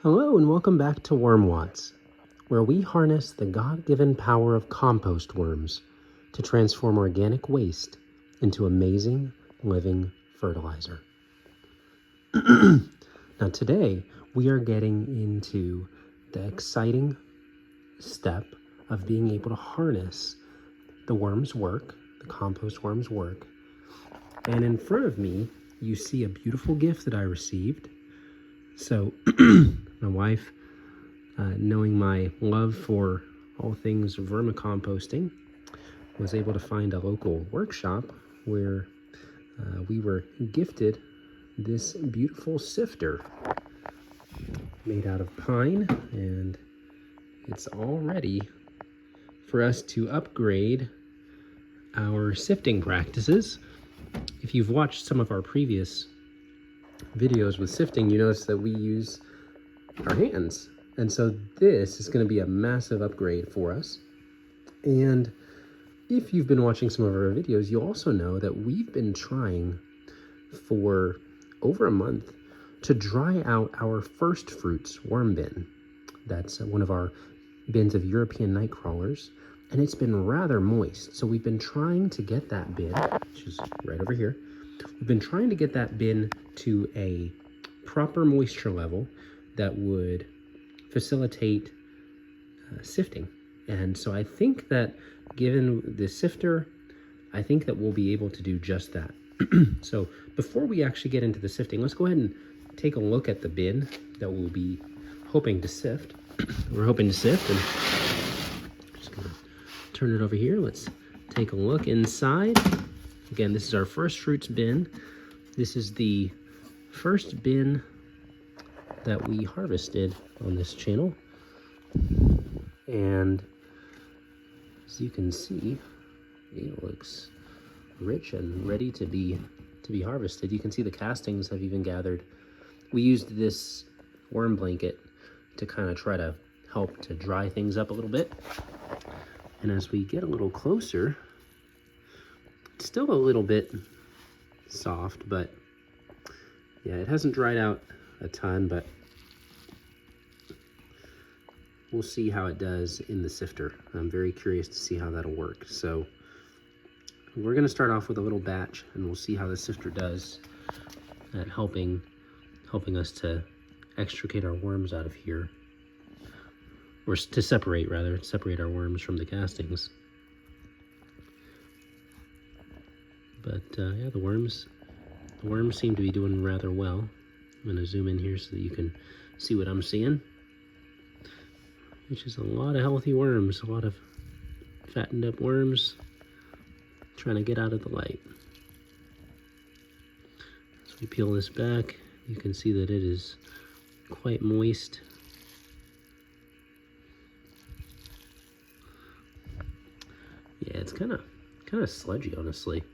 Hello and welcome back to Worm Watts, where we harness the God-given power of compost worms to transform organic waste into amazing living fertilizer. Now today, we are getting into the exciting step of being able to harness the worm's work, the compost worm's work. And in front of me, you see a beautiful gift that I received. So my wife, knowing my love for all things vermicomposting, was able to find a local workshop where we were gifted this beautiful sifter made out of pine, and it's all ready for us to upgrade our sifting practices. If you've watched some of our previous videos with sifting, you notice that we use our hands. And so this is going to be a massive upgrade for us. And if you've been watching some of our videos, you also know that we've been trying for over a month to dry out our Firstfruits worm bin. That's one of our bins of European nightcrawlers, and it's been rather moist. So we've been trying to get that bin, which is right over here. We've been trying to get that bin to a proper moisture level that would facilitate sifting. And so I think that given the sifter, I think that we'll be able to do just that. So before we actually get into the sifting, let's go ahead and take a look at the bin that we'll be hoping to sift. We're hoping to sift, and I'm just gonna turn it over here. Let's take a look inside. Again, this is our Firstfruits bin. This is the first bin that we harvested on this channel. And as you can see, it looks rich and ready to be harvested. You can see the castings have even gathered. We used this worm blanket to kind of try to help to dry things up a little bit. And as we get a little closer, it's still a little bit soft, but yeah, it hasn't dried out a ton, but we'll see how it does in the sifter. I'm very curious to see how that'll work. So we're gonna start off with a little batch, and we'll see how the sifter does at helping us to extricate our worms out of here, or to separate our worms from the castings. But yeah, the worms seem to be doing rather well. I'm gonna zoom in here so that you can see what I'm seeing, which is a lot of healthy worms, a lot of fattened up worms trying to get out of the light. As we peel this back, you can see that it is quite moist. Yeah, it's kind of sludgy, honestly.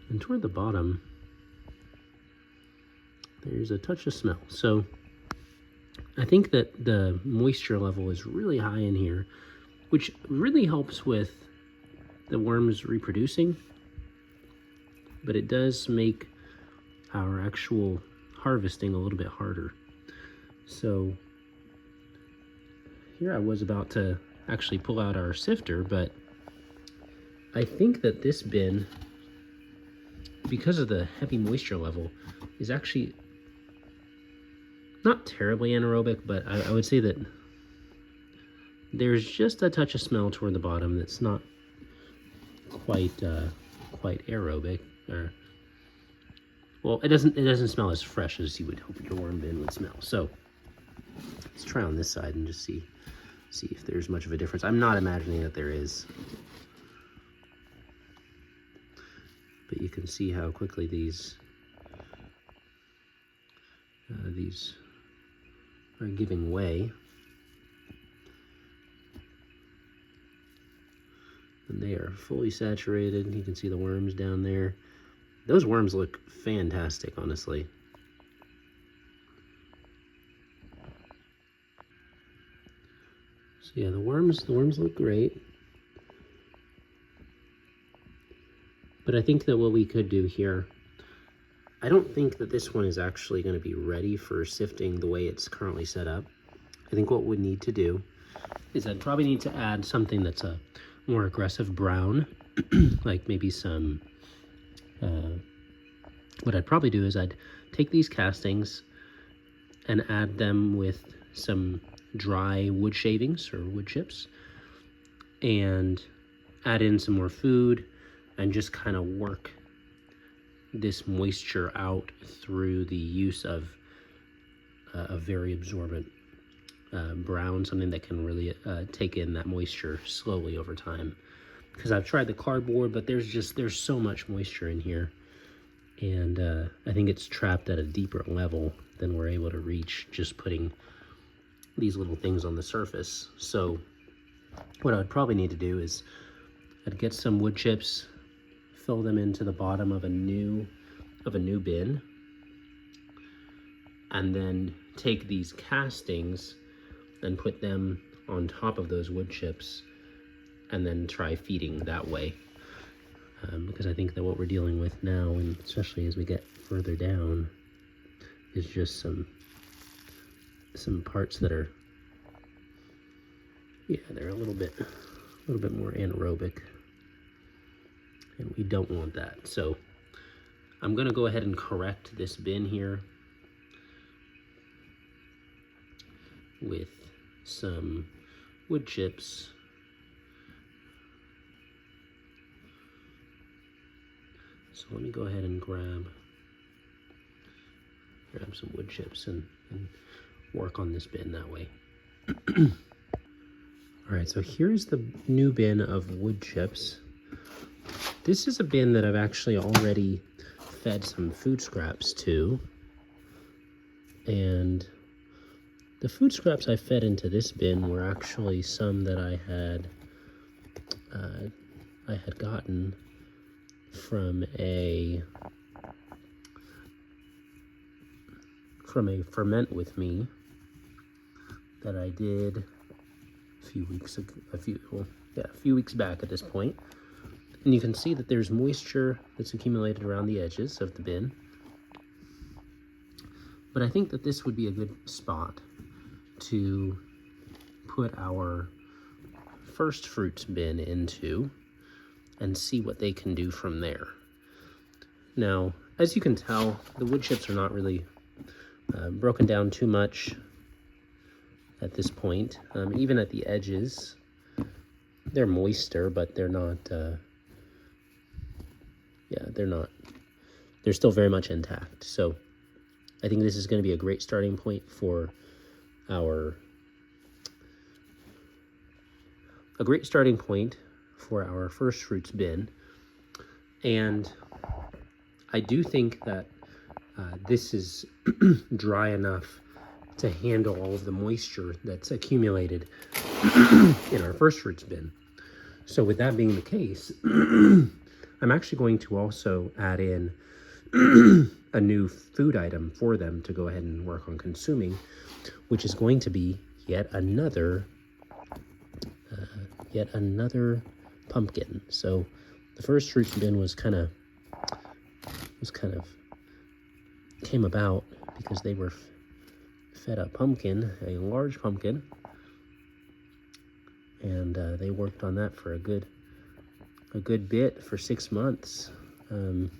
And toward the bottom, there's a touch of smell. So I think that the moisture level is really high in here, which really helps with the worms reproducing, but it does make our actual harvesting a little bit harder. So here I was about to actually pull out our sifter, but I think that this bin, because of the heavy moisture level, is actually not terribly anaerobic, but I would say that there's just a touch of smell toward the bottom that's not quite aerobic. Or, well, it doesn't smell as fresh as you would hope your worm bin would smell. So let's try on this side and just see if there's much of a difference. I'm not imagining that there is, but you can see how quickly these are giving way. And they are fully saturated. You can see the worms down there. Those worms look fantastic, honestly. So yeah, the worms look great. But I think that what we could do here I don't think that this one is actually going to be ready for sifting the way it's currently set up. I think what we need to do is I'd probably need to add something that's a more aggressive brown, like maybe some, what I'd probably do is I'd take these castings and add them with some dry wood shavings or wood chips and add in some more food and just kind of work this moisture out through the use of a very absorbent brown, something that can really take in that moisture slowly over time. Because I've tried the cardboard, but there's so much moisture in here, and I think it's trapped at a deeper level than we're able to reach just putting these little things on the surface. So what I would probably need to do is I'd get some wood chips, fill them into the bottom of a new bin, and then take these castings and put them on top of those wood chips and then try feeding that way. Because I think that what we're dealing with now, and especially as we get further down, is just some parts that are, yeah, they're a little bit more anaerobic, and we don't want that. So I'm gonna go ahead and correct this bin here with some wood chips. So let me go ahead and grab some wood chips and work on this bin that way. All right, so here's the new bin of wood chips. This is a bin that I've actually already fed some food scraps to, and the food scraps I fed into this bin were actually some that I had gotten from a ferment with me that I did a few weeks back at this point. And you can see that there's moisture that's accumulated around the edges of the bin. But I think that this would be a good spot to put our Firstfruits bin into and see what they can do from there. Now, as you can tell, the wood chips are not really broken down too much at this point. Even at the edges, they're moister, but they're not, they're still very much intact. So I think this is going to be a great starting point for our Firstfruits bin. And I do think that this is dry enough to handle all of the moisture that's accumulated in our Firstfruits bin. So with that being the case, I'm actually going to also add in a new food item for them to go ahead and work on consuming, which is going to be yet another pumpkin. So the Firstfruits bin came about because they were fed a pumpkin, a large pumpkin, and they worked on that for a good bit, for 6 months. It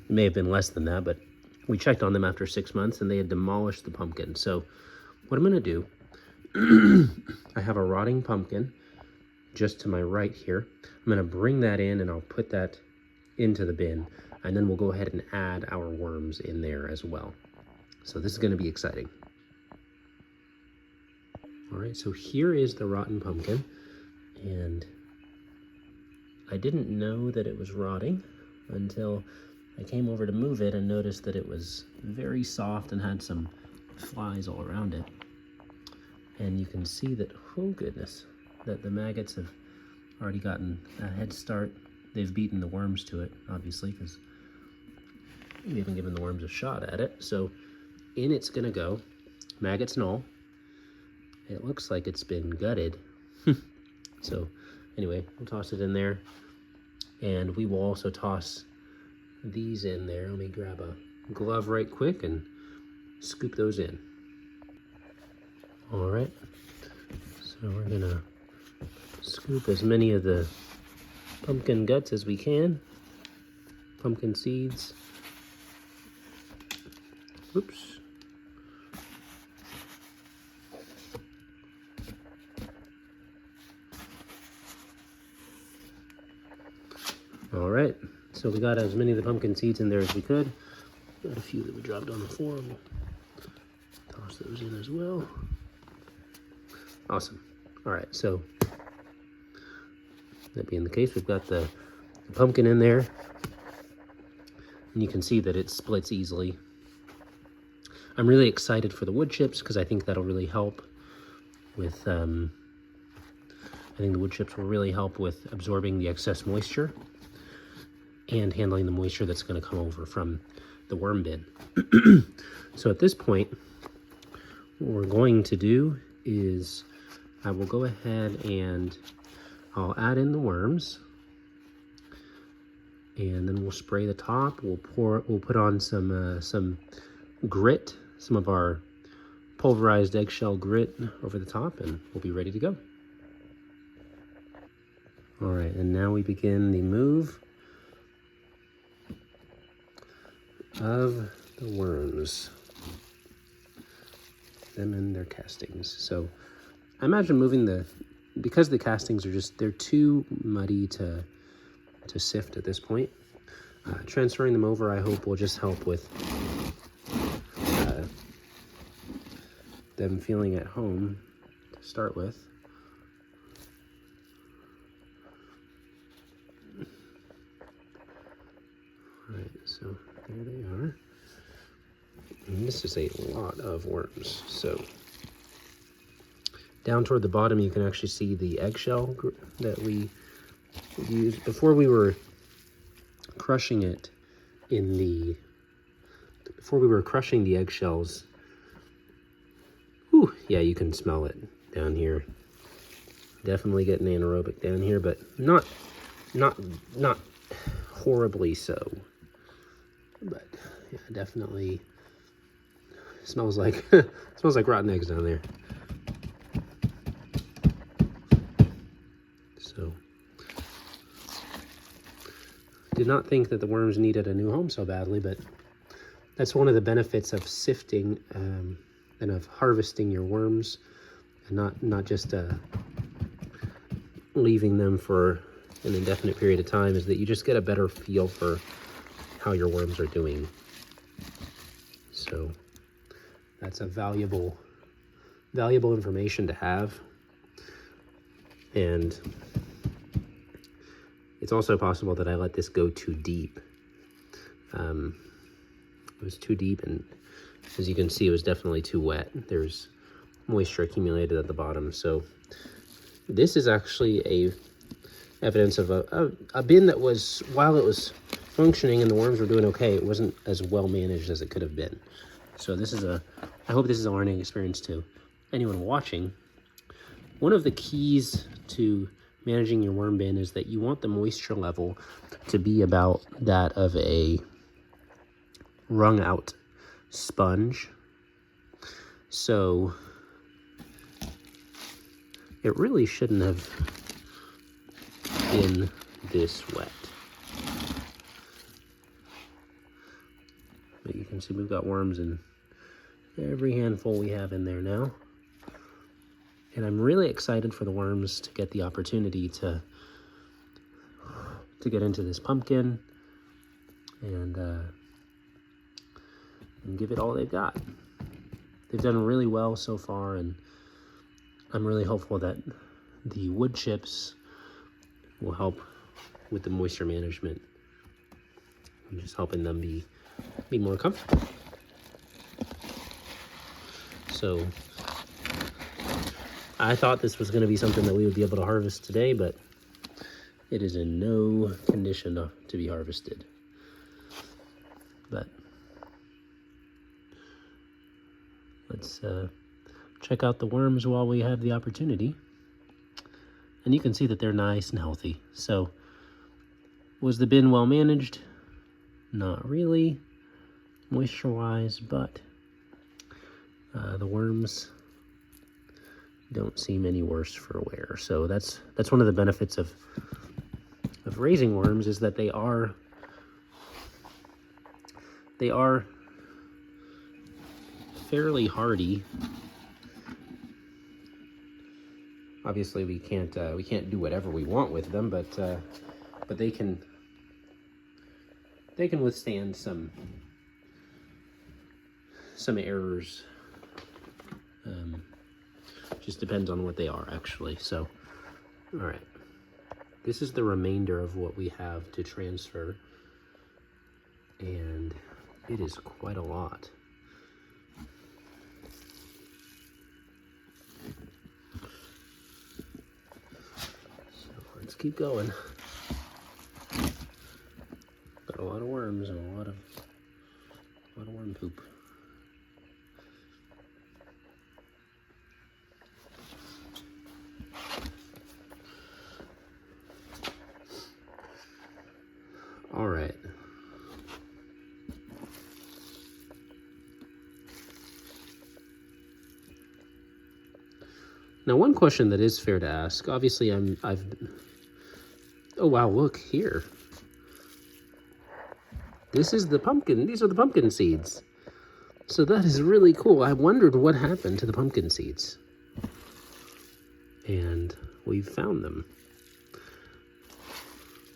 may have been less than that, but we checked on them after 6 months and they had demolished the pumpkin. So what I'm going to do, I have a rotting pumpkin just to my right here. I'm going to bring that in and I'll put that into the bin, and then we'll go ahead and add our worms in there as well. So this is going to be exciting. All right, so here is the rotten pumpkin, and I didn't know that it was rotting until I came over to move it and noticed that it was very soft and had some flies all around it. And you can see that, oh goodness, that the maggots have already gotten a head start. They've beaten the worms to it, obviously, because we haven't given the worms a shot at it. So in it's gonna go, maggots and all. It looks like it's been gutted. So anyway, we'll toss it in there. And we will also toss these in there. Let me grab a glove right quick and scoop those in. All right, so we're gonna scoop as many of the pumpkin guts as we can, pumpkin seeds. Oops. All right, so we got as many of the pumpkin seeds in there as we could. Got a few that we dropped on the floor. We'll toss those in as well. Awesome. All right, so that being the case, we've got the pumpkin in there, and you can see that it splits easily. I'm really excited for the wood chips because I think that'll really help with, I think the wood chips will really help with absorbing the excess moisture and handling the moisture that's going to come over from the worm bin. So at this point, what we're going to do is I will go ahead and I'll add in the worms, and then we'll spray the top. We'll put on some grit, some of our pulverized eggshell grit over the top, and we'll be ready to go. All right, and now we begin the move of the worms, them and their castings. So I imagine moving because the castings are they're too muddy to sift at this point. Transferring them over, I hope, will just help with them feeling at home to start with. All right, so there they are. And this is a lot of worms. So down toward the bottom, you can actually see the eggshell that we used before we were crushing it before we were crushing the eggshells. Whew, yeah, you can smell it down here. Definitely getting anaerobic down here, but not horribly so. But yeah, definitely smells like smells like rotten eggs down there. So did not think that the worms needed a new home so badly, but that's one of the benefits of sifting and of harvesting your worms, and not just leaving them for an indefinite period of time, is that you just get a better feel for how your worms are doing. So that's a valuable information to have. And it's also possible that I let this go too deep. It was too deep, and as you can see, it was definitely too wet. There's moisture accumulated at the bottom. So this is actually evidence of a bin that was, while it was functioning and the worms were doing okay, it wasn't as well managed as it could have been. So this is I hope this is a learning experience to anyone watching. One of the keys to managing your worm bin is that you want the moisture level to be about that of a wrung out sponge. So it really shouldn't have been this wet. But you can see we've got worms in every handful we have in there now. And I'm really excited for the worms to get the opportunity to get into this pumpkin and give it all they've got. They've done really well so far, and I'm really hopeful that the wood chips will help with the moisture management and just helping them be more comfortable. So I thought this was going to be something that we would be able to harvest today, but it is in no condition to be harvested. But let's check out the worms while we have the opportunity. And you can see that they're nice and healthy. So was the bin well managed? not really moisture-wise, but the worms don't seem any worse for wear. So that's one of the benefits of raising worms, is that they are fairly hardy. Obviously, we can't do whatever we want with them, but they can withstand some errors. Just depends on what they are, actually. So, all right, this is the remainder of what we have to transfer, and it is quite a lot. So let's keep going. Got a lot of worms and a lot of worm poop. All right. Now, one question that is fair to ask, obviously oh wow, look here. This is the pumpkin, these are the pumpkin seeds. So that is really cool. I wondered what happened to the pumpkin seeds. And we've found them.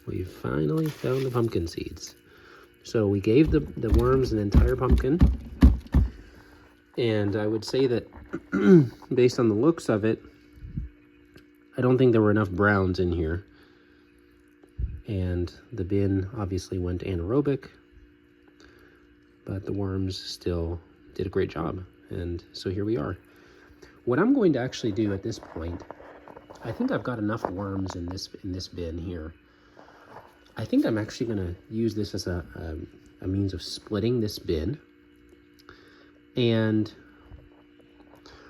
We finally found the pumpkin seeds. So we gave the worms an entire pumpkin. And I would say that based on the looks of it, I don't think there were enough browns in here. And the bin obviously went anaerobic, but the worms still did a great job. And so here we are. What I'm going to actually do at this point, I think I've got enough worms in this bin here. I think I'm actually going to use this as a means of splitting this bin. And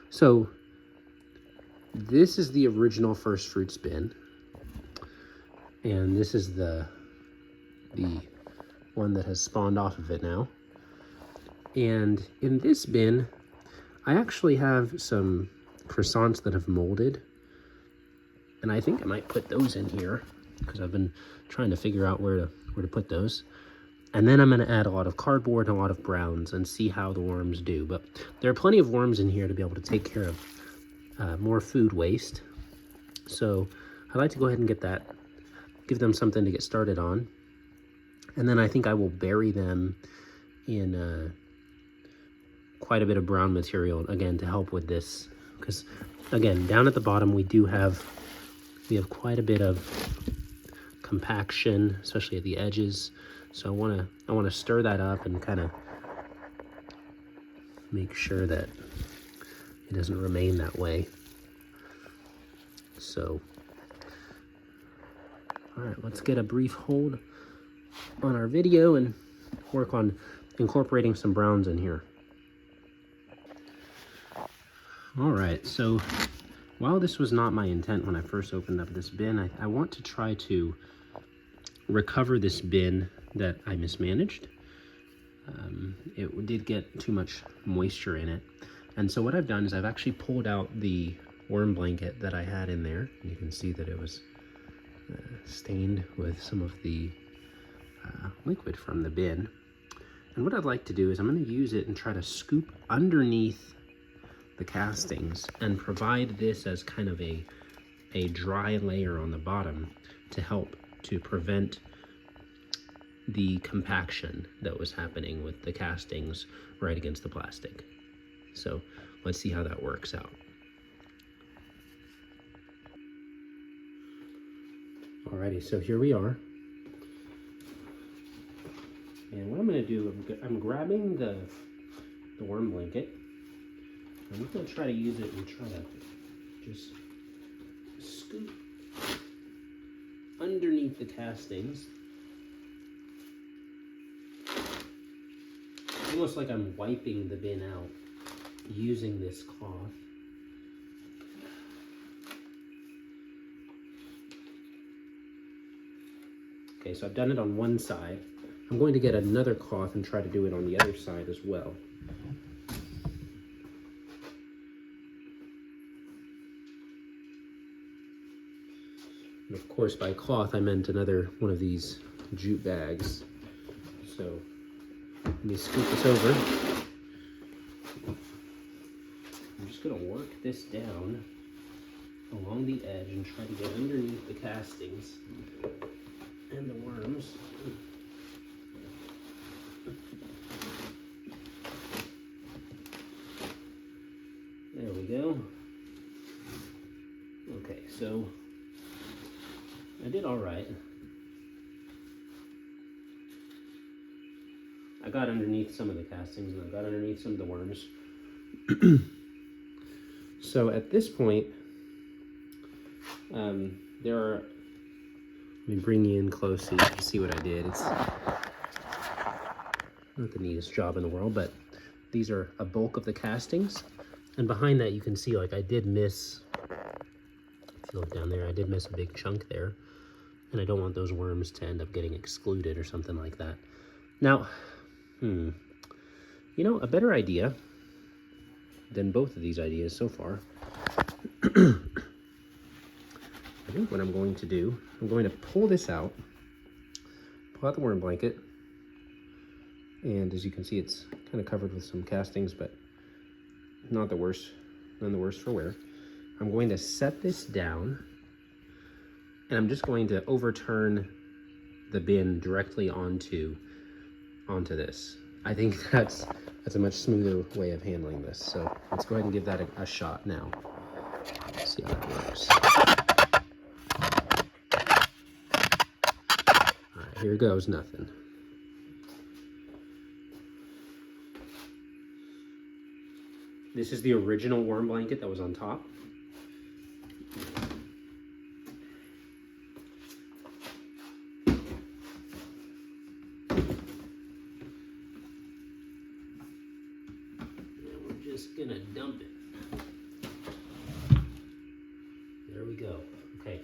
so this is the original Firstfruits bin. And this is the one that has spawned off of it now. And in this bin, I actually have some croissants that have molded. And I think I might put those in here, because I've been trying to figure out where to put those. And then I'm going to add a lot of cardboard and a lot of browns and see how the worms do. But there are plenty of worms in here to be able to take care of more food waste. So I'd like to go ahead and get that, give them something to get started on. And then I think I will bury them in quite a bit of brown material, again, to help with this. Because, again, down at the bottom we have quite a bit of compaction, especially at the edges. So I want to stir that up and kind of make sure that it doesn't remain that way. So, all right, let's get a brief hold on our video and work on incorporating some browns in here. All right, so while this was not my intent when I first opened up this bin, I want to try to recover this bin that I mismanaged. It did get too much moisture in it. And so what I've done is I've actually pulled out the worm blanket that I had in there. You can see that it was stained with some of the liquid from the bin. And what I'd like to do is I'm going to use it and try to scoop underneath the castings and provide this as kind of a dry layer on the bottom to help to prevent the compaction that was happening with the castings right against the plastic. So let's see how that works out. Alrighty, so here we are. And what I'm going to do, I'm grabbing the worm blanket. I'm going to try to use it and try to just scoop underneath the castings. Almost like I'm wiping the bin out using this cloth. Okay, so I've done it on one side. I'm going to get another cloth and try to do it on the other side as well. And of course, by cloth, I meant another one of these jute bags. So let me scoop this over. I'm just going to work this down along the edge and try to get underneath the castings and the worms. There we go. Okay, so I did all right. I got underneath some of the castings and I got underneath some of the worms. So at this point, there are, let me bring you in close so you can see what I did. It's not the neatest job in the world, but these are a bulk of the castings. And behind that, you can see, like, I did miss, if you look down there, I did miss a big chunk there. And I don't want those worms to end up getting excluded or something like that. Now, you know, a better idea than both of these ideas so far, I think what I'm going to do, I'm going to pull this out, pull out the worm blanket, and as you can see, it's kind of covered with some castings, but not the worst, none the worse for wear. I'm going to set this down, and I'm just going to overturn the bin directly onto this. I think that's a much smoother way of handling this. So let's go ahead and give that a shot now. Let's see how that works. All right, here goes nothing. This is the original worm blanket that was on top. Just gonna dump it. There we go. Okay,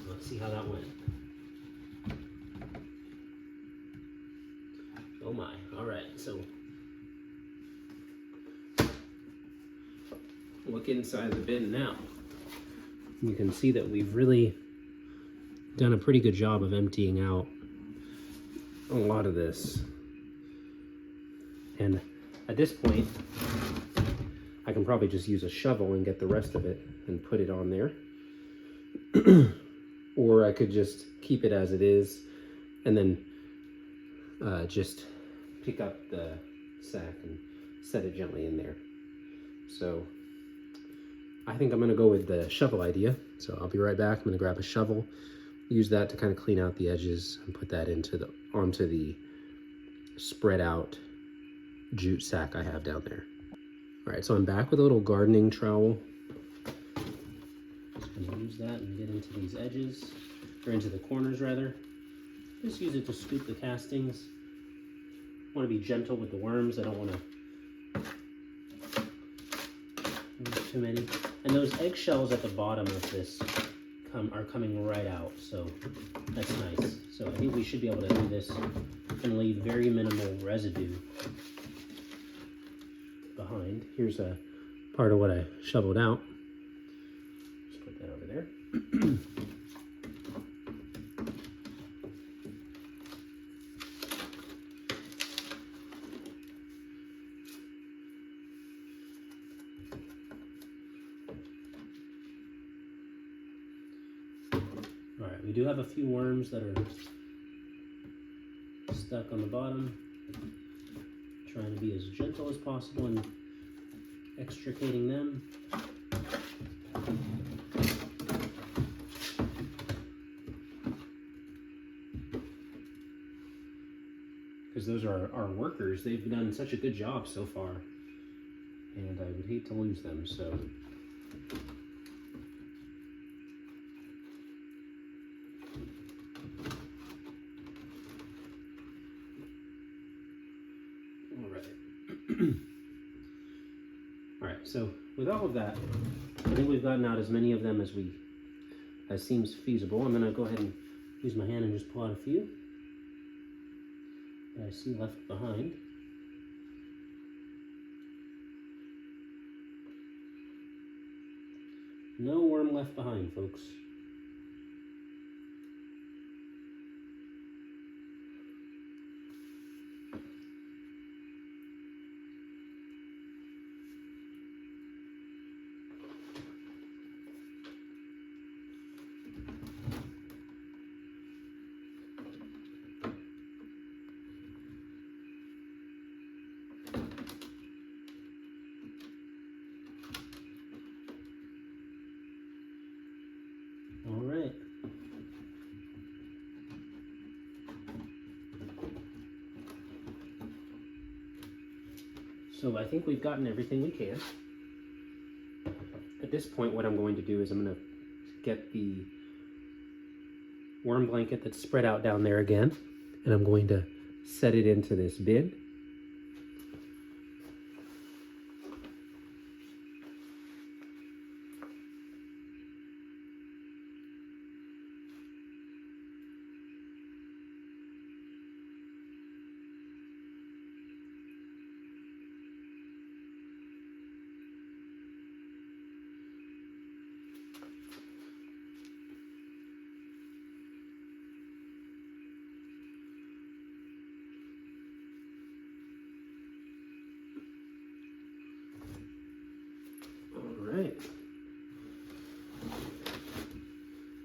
let's see how that went. Oh my, all right, so look inside the bin now. You can see that we've really done a pretty good job of emptying out a lot of this. And at this point, I can probably just use a shovel and get the rest of it and put it on there. Or I could just keep it as it is and then just pick up the sack and set it gently in there. So I think I'm gonna go with the shovel idea. So I'll be right back. I'm gonna grab a shovel, use that to kind of clean out the edges and put that onto the spread out jute sack I have down there. All right, so I'm back with a little gardening trowel. Just gonna use that and get into these edges, or into the corners rather. Just use it to scoop the castings. I want to be gentle with the worms. I don't want to use too many. And those eggshells at the bottom of this are coming right out, so that's nice. So I think we should be able to do this and leave very minimal residue behind. Here's a part of what I shoveled out. Just put that over there. All right, we do have a few worms that are stuck on the bottom. Trying to be as gentle as possible in extricating them. Because those are our workers. They've done such a good job so far. And I would hate to lose them, so. All right, so with all of that, I think we've gotten out as many of them as seems feasible. I'm gonna go ahead and use my hand and just pull out a few. that I see left behind. No worm left behind, folks. All right. So I think we've gotten everything we can. At this point, what I'm going to do is I'm going to get the worm blanket that's spread out down there again, and I'm going to set it into this bin. Right.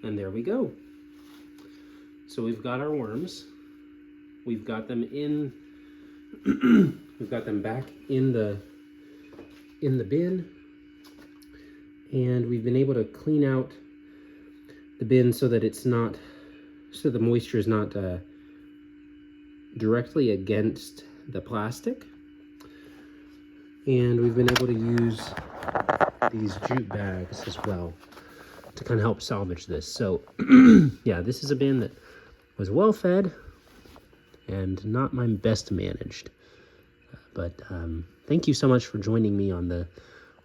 And there we go. So we've got our worms. We've got them in we've got them back in the bin. And we've been able to clean out the bin so that it's not the moisture is not directly against the plastic. And we've been able to use these jute bags as well to kind of help salvage this. So yeah, this is a bin that was well fed and not my best managed. But thank you so much for joining me on the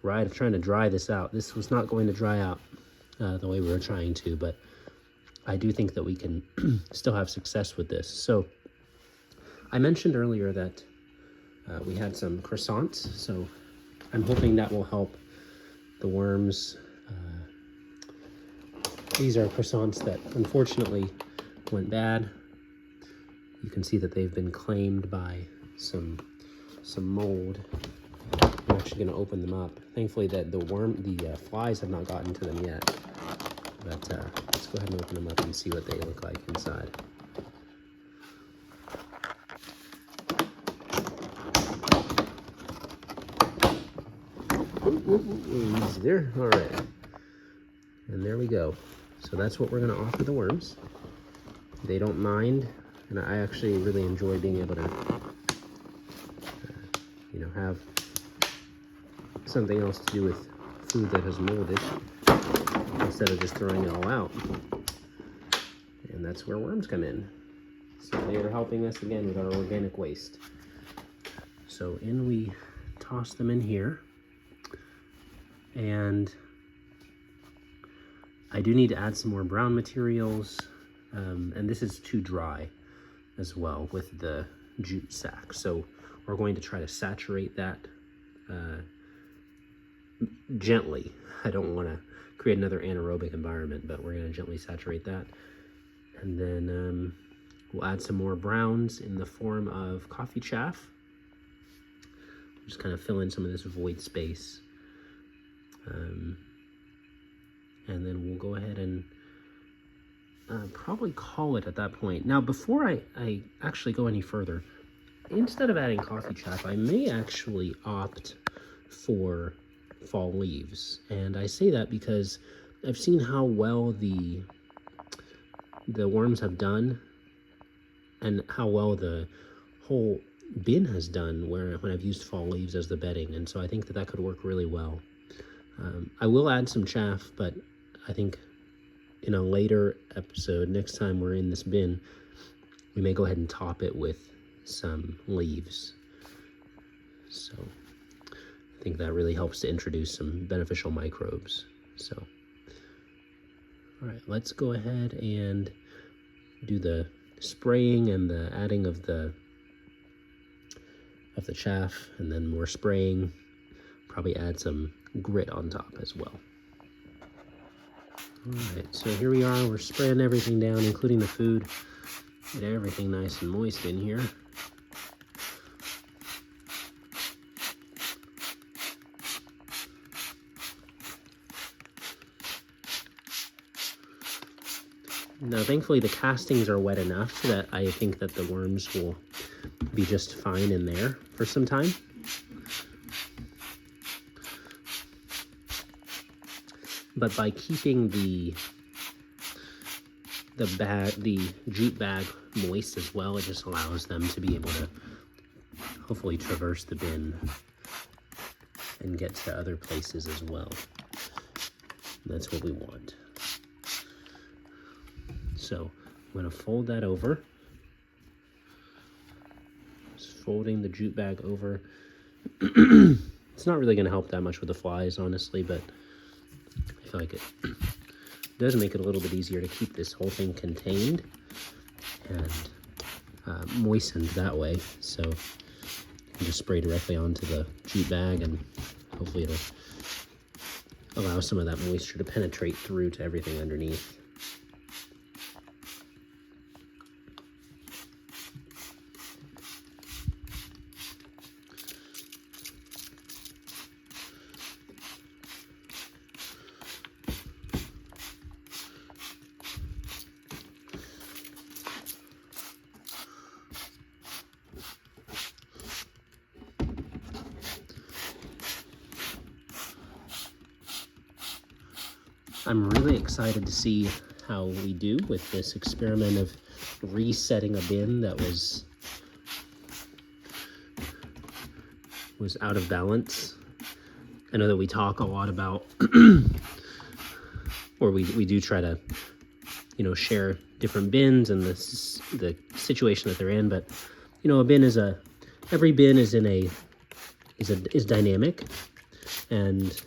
ride of trying to dry this out. This was not going to dry out the way we were trying to, but I do think that we can still have success with this. So I mentioned earlier that we had some croissants, so I'm hoping that will help the worms. These are croissants that unfortunately went bad. You can see that they've been claimed by some mold. I'm actually going to open them up. Thankfully that the flies have not gotten to them yet. But let's go ahead and open them up and see what they look like inside. Easy there. All right. And there we go. So that's what we're going to offer the worms. They don't mind, and I actually really enjoy being able to, have something else to do with food that has molded instead of just throwing it all out. And that's where worms come in. So they are helping us again with our organic waste. So we toss them in here. And I do need to add some more brown materials, and this is too dry as well with the jute sack. So we're going to try to saturate that gently. I don't want to create another anaerobic environment, but we're going to gently saturate that. And then we'll add some more browns in the form of coffee chaff. Just kind of fill in some of this void space. And then we'll go ahead and probably call it at that point. Now, before I actually go any further, instead of adding coffee chaff, I may actually opt for fall leaves. And I say that because I've seen how well the worms have done and how well the whole bin has done when I've used fall leaves as the bedding. And so I think that could work really well. I will add some chaff, but I think in a later episode, next time we're in this bin, we may go ahead and top it with some leaves. So I think that really helps to introduce some beneficial microbes. So, all right, let's go ahead and do the spraying and the adding of the of the chaff, and then more spraying. Probably add some grit on top as well. All right, so here we are. We're spraying everything down, including the food. Get everything nice and moist in here. Now, thankfully, the castings are wet enough that I think that the worms will be just fine in there for some time. But by keeping the jute bag moist as well, it just allows them to be able to hopefully traverse the bin and get to other places as well. And that's what we want. So I'm going to fold that over. Just folding the jute bag over. It's not really going to help that much with the flies, honestly, but I feel like it does make it a little bit easier to keep this whole thing contained and moistened that way. So you can just spray directly onto the jute bag, and hopefully it'll allow some of that moisture to penetrate through to everything underneath. I'm really excited to see how we do with this experiment of resetting a bin that was out of balance. I know that we talk a lot about, or we do try to, share different bins and the situation that they're in, but a bin every bin is dynamic, and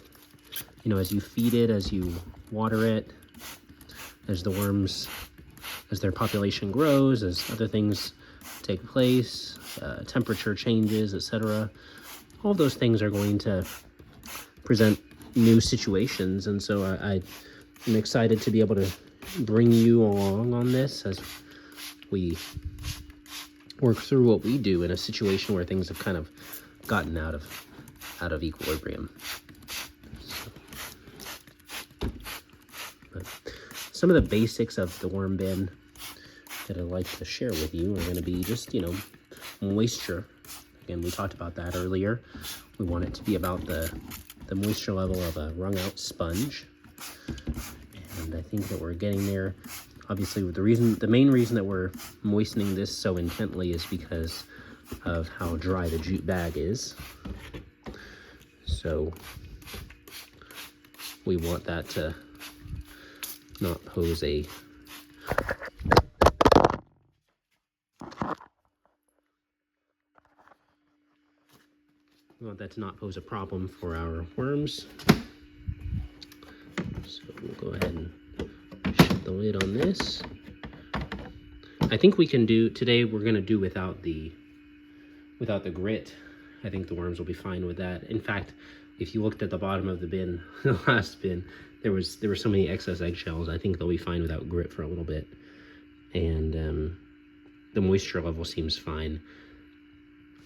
as you feed it, as you water it, as their population grows, as other things take place, temperature changes, etc. All of those things are going to present new situations, and so I'm excited to be able to bring you along on this as we work through what we do in a situation where things have kind of gotten out of equilibrium. But some of the basics of the worm bin that I'd like to share with you are going to be just, moisture. Again, we talked about that earlier. We want it to be about the moisture level of a wrung out sponge. And I think that we're getting there. Obviously, the main reason that we're moistening this so intently is because of how dry the jute bag is. So we want that to not pose a problem for our worms. So we'll go ahead and shut the lid on this. I think we can do today. We're going to do without the grit. I think the worms will be fine with that. In fact, if you looked at the bottom of the bin, the last bin, there were so many excess eggshells. I think they'll be fine without grit for a little bit, and the moisture level seems fine.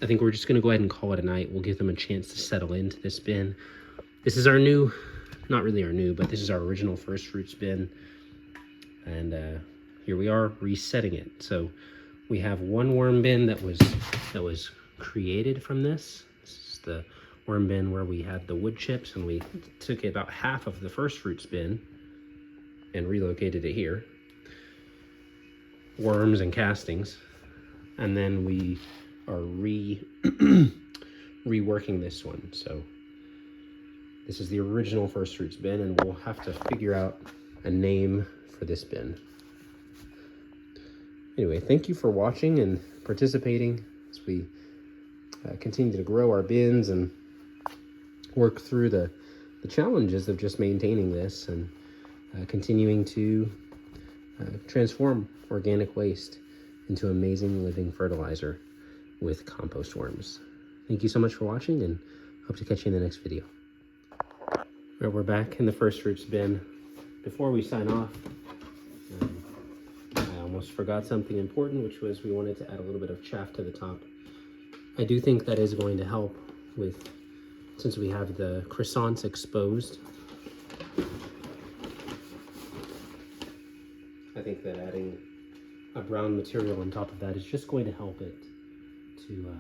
I think we're just going to go ahead and call it a night. We'll give them a chance to settle into this bin. This is our new, not really our new, but this is our original Firstfruits bin, and here we are resetting it. So we have one worm bin that was created from this. This is the worm bin where we had the wood chips, and we took about half of the Firstfruits bin and relocated it here. Worms and castings. And then we are reworking this one. So this is the original Firstfruits bin, and we'll have to figure out a name for this bin. Anyway, thank you for watching and participating as we continue to grow our bins and work through the challenges of just maintaining this and continuing to transform organic waste into amazing living fertilizer with compost worms. Thank you so much for watching, and hope to catch you in the next video. All right, we're back in the Firstfruits bin. Before we sign off, I almost forgot something important, which was we wanted to add a little bit of chaff to the top. I do think that is going to help with, since we have the croissants exposed. I think that adding a brown material on top of that is just going to help it to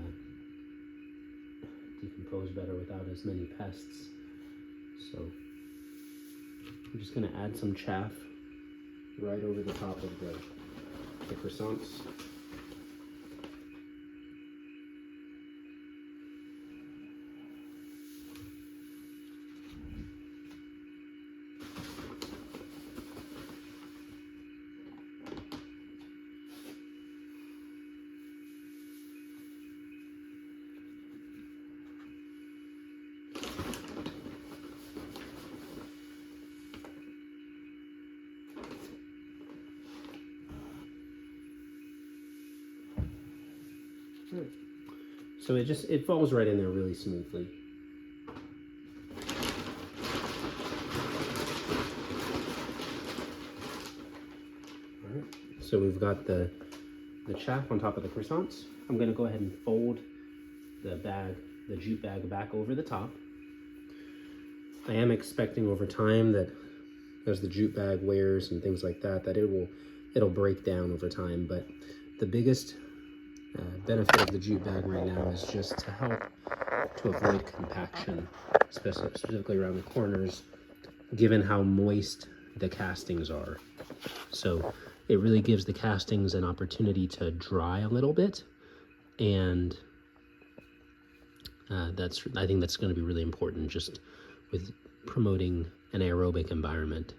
decompose better without as many pests. So I'm just going to add some chaff right over the top of the croissants. So it falls right in there really smoothly. All right, so we've got the chaff on top of the croissants. I'm going to go ahead and fold the jute bag back over the top. I am expecting over time that as the jute bag wears and things like that, it'll break down over time. But the biggest benefit of the jute bag right now is just to help to avoid compaction, specifically around the corners, given how moist the castings are. So it really gives the castings an opportunity to dry a little bit, and I think that's going to be really important just with promoting an aerobic environment.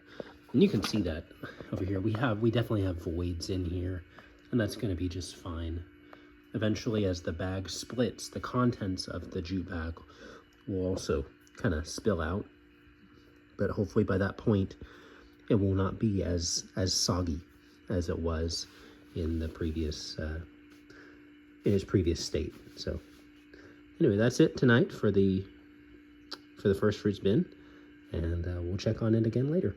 And you can see that over here. We definitely have voids in here, and that's going to be just fine. Eventually, as the bag splits, the contents of the jute bag will also kind of spill out. But hopefully by that point, it will not be as soggy as it was in the previous in its previous state. So anyway, that's it tonight for the Firstfruits bin, and we'll check on it again later.